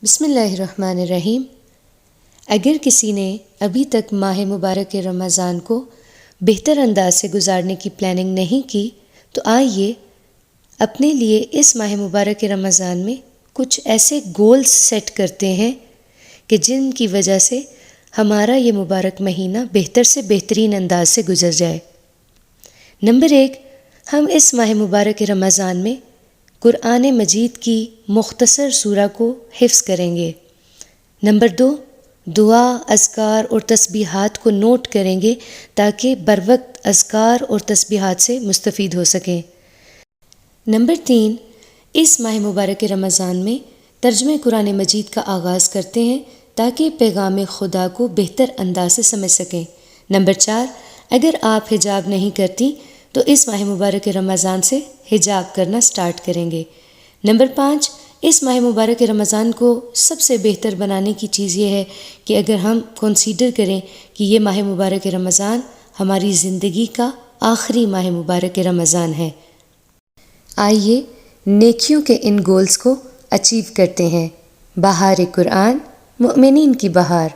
بسم اللہ الرحمن الرحیم۔ اگر کسی نے ابھی تک ماہ مبارک رمضان کو بہتر انداز سے گزارنے کی پلاننگ نہیں کی تو آئیے اپنے لیے اس ماہ مبارک رمضان میں کچھ ایسے گولز سیٹ کرتے ہیں کہ جن کی وجہ سے ہمارا یہ مبارک مہینہ بہتر سے بہترین انداز سے گزر جائے۔ نمبر 1، ہم اس ماہ مبارک رمضان میں قرآن مجید کی مختصر سورہ کو حفظ کریں گے۔ نمبر 2، دعا، اذکار اور تسبیحات کو نوٹ کریں گے تاکہ بروقت اذکار اور تسبیحات سے مستفید ہو سکیں۔ نمبر 3، اس ماہ مبارک رمضان میں ترجمہ قرآن مجید کا آغاز کرتے ہیں تاکہ پیغام خدا کو بہتر انداز سے سمجھ سکیں۔ نمبر 4، اگر آپ حجاب نہیں کرتی تو اس ماہ مبارک رمضان سے حجاب کرنا سٹارٹ کریں گے۔ نمبر 5، اس ماہ مبارک رمضان کو سب سے بہتر بنانے کی چیز یہ ہے کہ اگر ہم کنسیڈر کریں کہ یہ ماہ مبارک رمضان ہماری زندگی کا آخری ماہ مبارک رمضان ہے۔ آئیے نیکیوں کے ان گولز کو اچیو کرتے ہیں۔ بہار قرآن، مؤمنین کی بہار۔